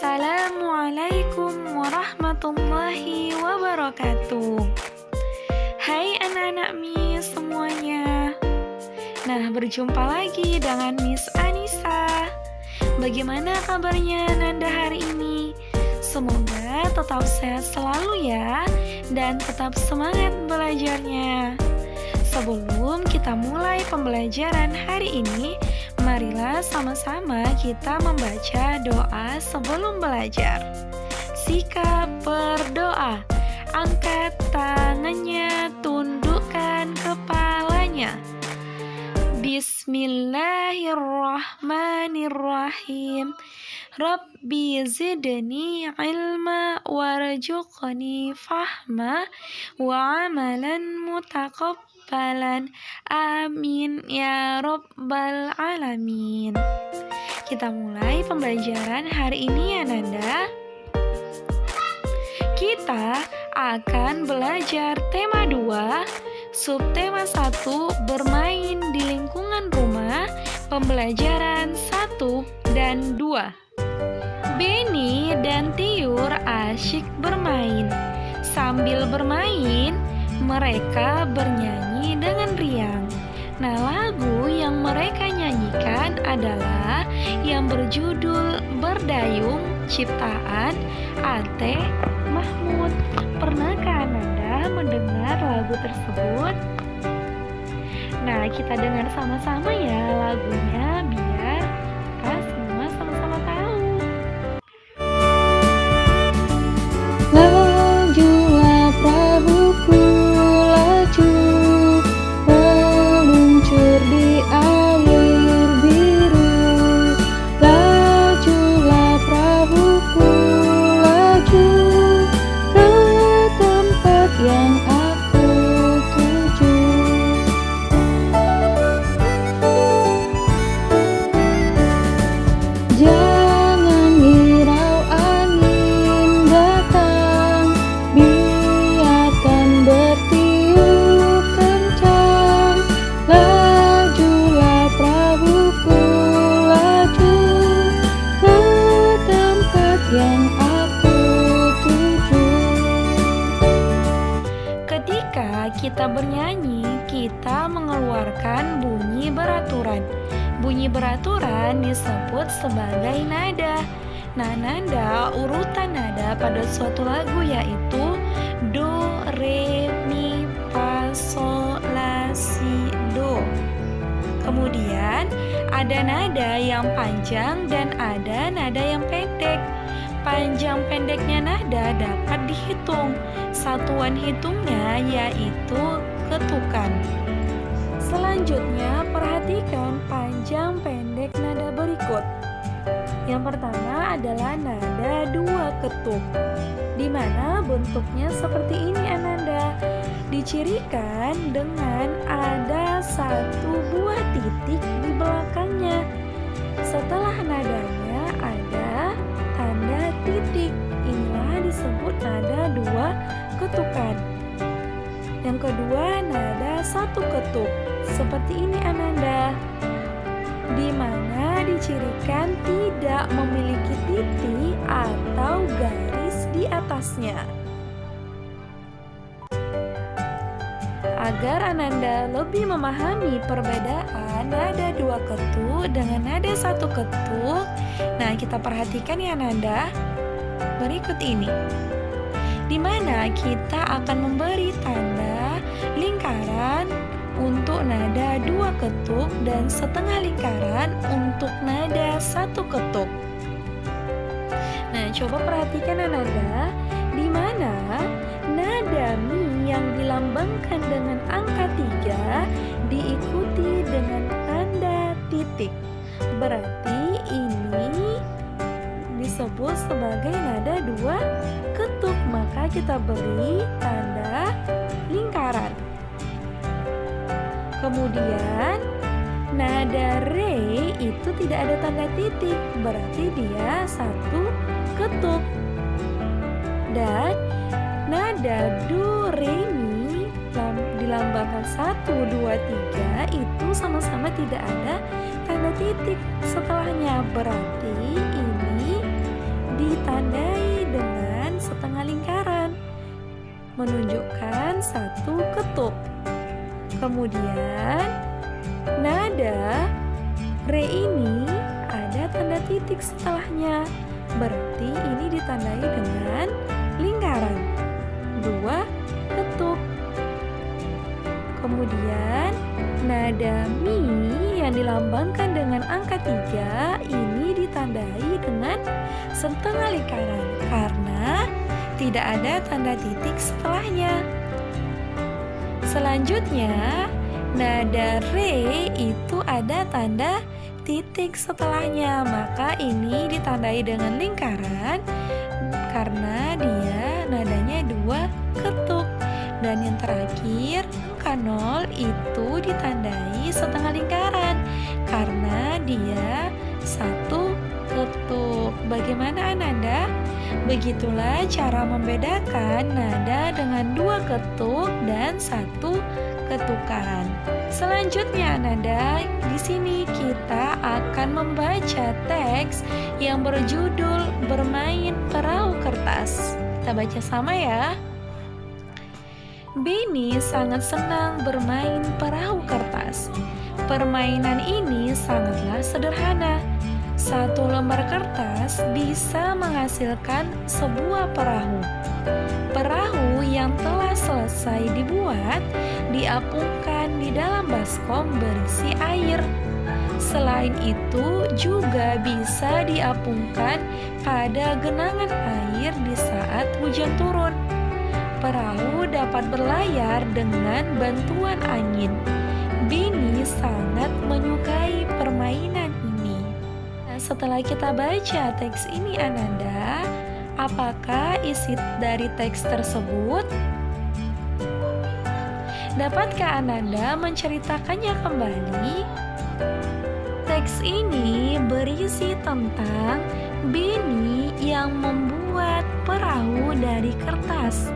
Assalamualaikum warahmatullahi wabarakatuh. Hai anak-anak Miss semuanya. Nah, berjumpa lagi dengan Miss Anissa. Bagaimana kabarnya Nanda hari ini? Semoga tetap sehat selalu ya, dan tetap semangat belajarnya. Sebelum kita mulai pembelajaran hari ini, marilah sama-sama kita membaca doa sebelum belajar. Sikap berdoa. Angkat tangannya, tundukkan kepalanya. Bismillahirrahmanirrahim. Rabbi zidni ilma warzuqni fahma wa amalan mutaqabbalan. Amin ya rabbal alamin. Kita mulai pembelajaran hari ini ya Nanda. Kita akan belajar tema 2, subtema 1, bermain di lingkungan rumah, pembelajaran 1 dan 2. Beni dan Tiur asyik bermain. Sambil bermain, mereka bernyanyi dengan riang. Nah, lagu yang mereka nyanyikan adalah yang berjudul Berdayung, ciptaan Ate Mahmud. Pernahkah Anda mendengar lagu tersebut? Nah, kita dengar sama-sama ya lagunya biar kita semua sama-sama tahu. Lajulah perahuku, laju meluncur di air biru. Lajulah perahuku, laju ke tempat yang aku tuju. Jangan hirau angin datang, biarkan bertiup kencang. Lajulah perahuku, laju ke tempat yang aku tuju. Ketika kita bernyanyi, kita mengeluarkan bunyi beraturan. Bunyi beraturan disebut sebagai nada. Nah, nada, urutan nada pada suatu lagu yaitu do, re, mi, fa, sol, la, si, do. Kemudian ada nada yang panjang dan ada nada yang pendek. Panjang pendeknya nada dapat dihitung. Satuan hitungnya yaitu ketukan. Selanjutnya, perhatikan panjang pendek nada berikut. Yang pertama adalah nada 2 ketuk, di mana bentuknya seperti ini Ananda. Dicirikan dengan ada 1 buah titik di belakangnya. Setelah nadanya ada tanda titik. Inilah disebut nada 2 ketukan. Yang kedua, nada 1 ketuk. Seperti ini Ananda, di mana dicirikan tidak memiliki titik atau garis di atasnya. Agar Ananda lebih memahami perbedaan nada 2 ketuk dengan nada 1 ketuk, nah kita perhatikan ya Ananda, berikut ini. Di mana kita akan memberi tanda lingkaran untuk nada 2 ketuk dan setengah lingkaran untuk nada 1 ketuk. Nah, coba perhatikan Ananda, di mana nada mi yang dilambangkan dengan angka 3 diikuti dengan tanda titik. Berarti ini disebut sebagai nada 2 ketuk, maka kita beri tanda lingkaran. Kemudian nada re itu tidak ada tanda titik, berarti dia 1 ketuk. Dan nada do re mi dilambangkan 1, 2, 3 itu sama-sama tidak ada tanda titik setelahnya, berarti ini menunjukkan satu ketuk. Kemudian nada re ini ada tanda titik setelahnya. Berarti ini ditandai dengan lingkaran. 2 ketuk. Kemudian nada mi yang dilambangkan dengan angka 3 ini ditandai dengan setengah lingkaran karena tidak ada tanda titik setelahnya. Selanjutnya, nada re itu ada tanda titik setelahnya, maka ini ditandai dengan lingkaran karena dia nadanya 2 ketuk. Dan yang terakhir, angka 0 itu ditandai setengah lingkaran karena dia 1 ketuk. Bagaimana Ananda? Begitulah cara membedakan nada dengan 2 ketuk dan 1 ketukan. Selanjutnya Ananda, di sini kita akan membaca teks yang berjudul Bermain Perahu Kertas. Kita baca sama ya. Benny sangat senang bermain perahu kertas. Permainan ini sangatlah sederhana. 1 lembar kertas bisa menghasilkan sebuah perahu. Perahu yang telah selesai dibuat diapungkan di dalam baskom berisi air. Selain itu juga bisa diapungkan pada genangan air di saat hujan turun. Perahu dapat berlayar dengan bantuan angin. Benny sangat menyukai permainan ini. Nah, setelah kita baca teks ini Ananda, apakah isi dari teks tersebut? Dapatkah Ananda menceritakannya kembali? Teks ini berisi tentang Benny yang membuat perahu dari kertas.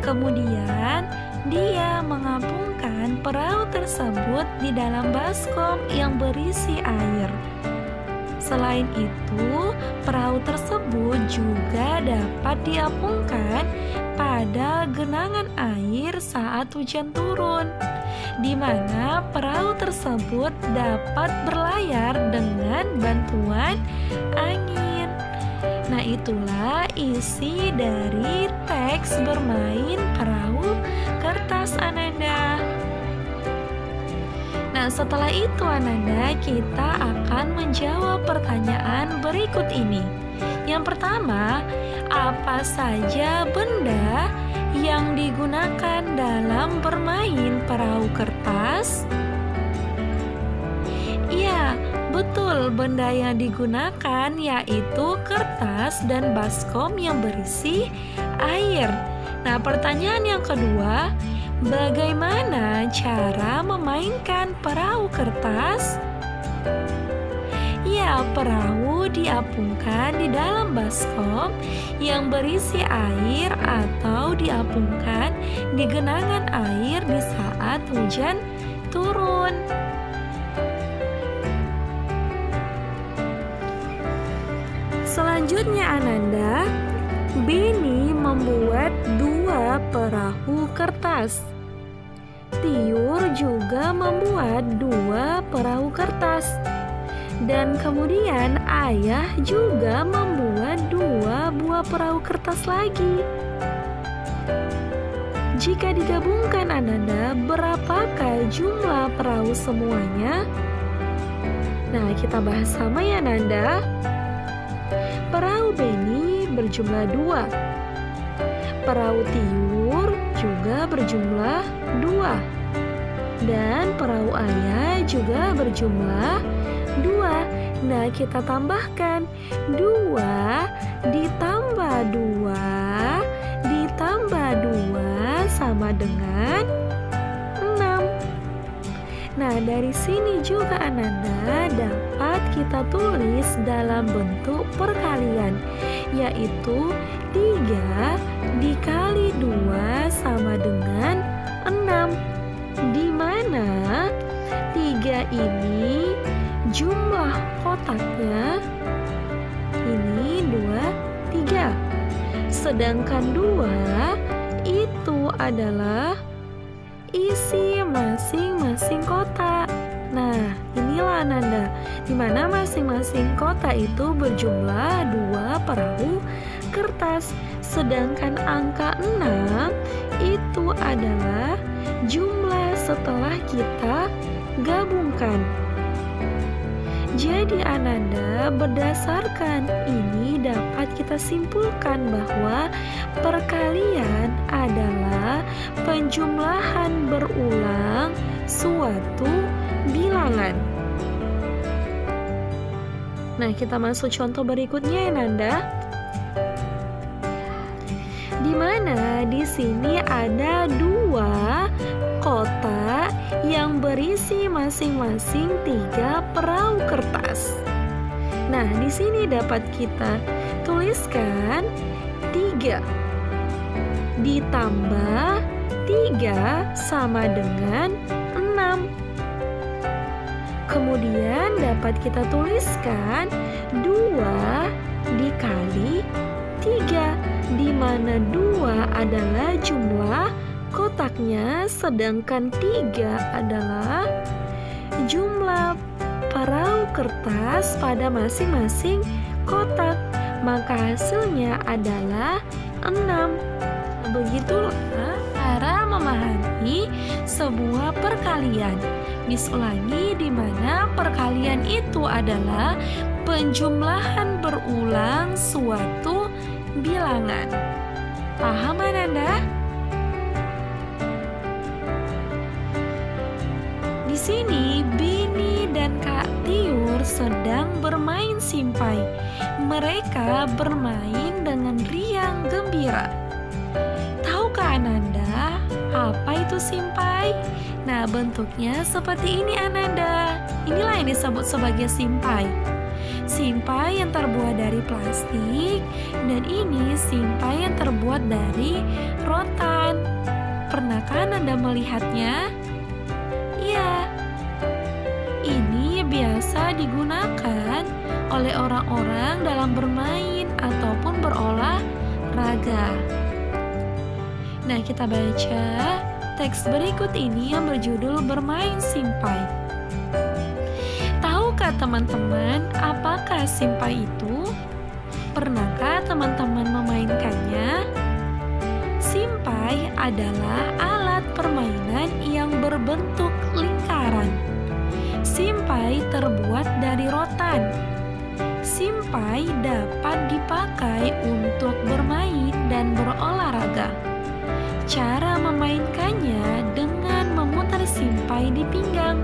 Kemudian dia mengapungkan perahu tersebut di dalam baskom yang berisi air. Selain itu, perahu tersebut juga dapat diapungkan pada genangan air saat hujan turun, di mana perahu tersebut dapat berlayar dengan bantuan angin. Nah, itulah isi dari teks Bermain Perahu Kertas Ananda. Nah, setelah itu Ananda, kita akan menjawab pertanyaan berikut ini. Yang pertama, apa saja benda yang digunakan dalam bermain perahu kertas? Iya, betul, benda yang digunakan yaitu kertas dan baskom yang berisi air. Nah, pertanyaan yang kedua, bagaimana cara memainkan perahu kertas? Ya, perahu diapungkan di dalam baskom yang berisi air atau diapungkan di genangan air di saat hujan turun. Selanjutnya Ananda, Benny membuat 2 perahu kertas. Tiur juga membuat 2 perahu kertas. Dan kemudian ayah juga membuat 2 buah perahu kertas lagi. Jika digabungkan Ananda, berapakah jumlah perahu semuanya? Nah, kita bahas sama ya Ananda. Perahu Benny berjumlah 2. Perahu Tiur juga berjumlah 2. Dan perahu ayah juga berjumlah 2. Nah, kita tambahkan 2 ditambah 2 ditambah 2 sama dengan 6. Nah, dari sini juga Ananda dapat kita tulis dalam bentuk perkalian, yaitu 3 dikali 2 sama dengan 6, di mana 3 ini jumlah kotaknya ini 2, 3. Sedangkan 2 itu adalah isi masing-masing kotak. Nah, inilah Ananda, di mana masing-masing kotak itu berjumlah 2 perahu kertas. Sedangkan angka 6 itu adalah jumlah setelah kita gabungkan. Jadi Ananda, berdasarkan ini dapat kita simpulkan bahwa perkalian adalah penjumlahan berulang suatu bilangan. Nah, kita masuk contoh berikutnya ya Nanda. Di mana di sini ada 2 kotak yang berisi masing-masing 3 perahu kertas. Nah, di sini dapat kita tuliskan 3 ditambah 3 sama dengan 6. Kemudian dapat kita tuliskan 2 dikali 3, di mana 2 adalah jumlah kotaknya, sedangkan 3 adalah jumlah perahu kertas pada masing-masing kotak. Maka hasilnya adalah 6. Begitulah cara memahami sebuah perkalian. Ulangi, di mana perkalian itu adalah penjumlahan berulang suatu bilangan. Paham Ananda? Di sini Bini dan Kak Tiur sedang bermain simpai. Mereka bermain dengan riang gembira. Tahukah Ananda apa itu simpai? Nah, bentuknya seperti ini Ananda. Inilah yang disebut sebagai simpai. Simpai yang terbuat dari plastik, dan ini simpai yang terbuat dari rotan. Pernahkah Anda melihatnya? Ya, ini biasa digunakan oleh orang-orang dalam bermain ataupun berolahraga. Nah, kita baca teks berikut ini yang berjudul Bermain Simpai. Tahukah teman-teman apakah simpai itu? Pernahkah teman-teman memainkannya? Simpai adalah alat permainan yang berbentuk lingkaran. Simpai terbuat dari rotan. Simpai dapat dipakai untuk bermain dan berolahraga. Cara memainkannya dengan memutar simpai di pinggang.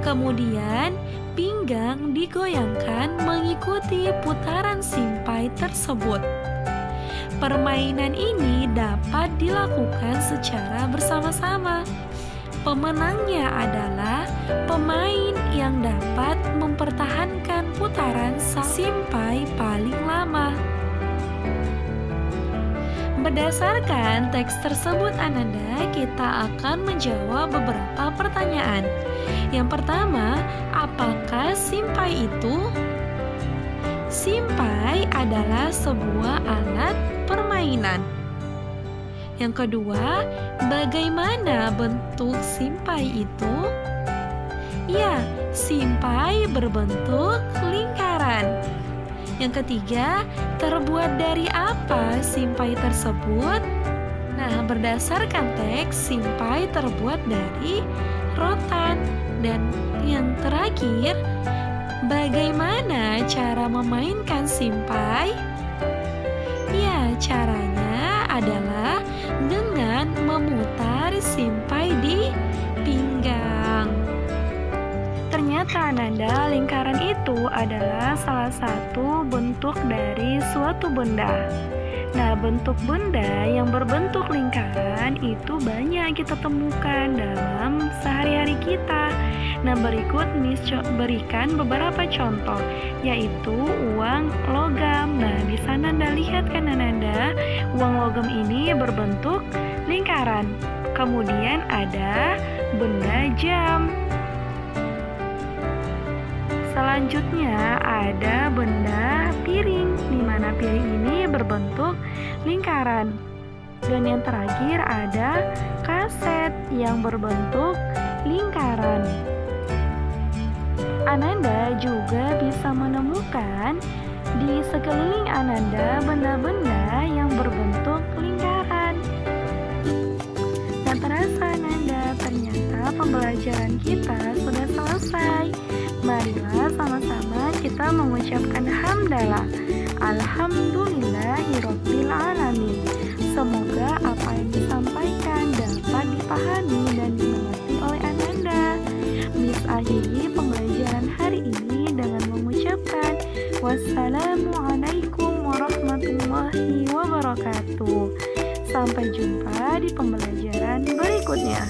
Kemudian, pinggang digoyangkan mengikuti putaran simpai tersebut. Permainan ini dapat dilakukan secara bersama-sama. Pemenangnya adalah pemain yang dapat mempertahankan putaran simpai paling lama. Berdasarkan teks tersebut Ananda, kita akan menjawab beberapa pertanyaan. Yang pertama, apakah simpai itu? Simpai adalah sebuah alat permainan. Yang kedua, bagaimana bentuk simpai itu? Ya, simpai berbentuk lingkaran. Yang ketiga, terbuat dari apa simpai tersebut? Nah, berdasarkan teks, simpai terbuat dari rotan. Dan yang terakhir, bagaimana cara memainkan simpai? Ya, caranya adalah dengan memutar simpai di pinggang. Ternyata Ananda, lingkaran itu adalah salah satu bentuk dari suatu benda. Nah, bentuk benda yang berbentuk lingkaran itu banyak kita temukan dalam sehari-hari kita. Nah, berikut Miss berikan beberapa contoh, yaitu uang logam. Nah, di sana Anda lihat kan Ananda, uang logam ini berbentuk lingkaran. Kemudian ada benda jam. Selanjutnya ada benda piring, di mana piring ini berbentuk lingkaran. Dan yang terakhir ada kaset yang berbentuk lingkaran. Ananda juga bisa menemukan di sekeliling Ananda benda-benda yang berbentuk lingkaran. Tak terasa Ananda, ternyata pembelajaran kita sudah selesai. Marilah sama-sama kita mengucapkan hamdalah. Alhamdulillahirabbil alamin. Semoga apa yang disampaikan dapat dipahami dan dimengerti oleh Ananda. Miss akhiri pembelajaran hari ini dengan mengucapkan wassalamualaikum warahmatullahi wabarakatuh. Sampai jumpa di pembelajaran berikutnya.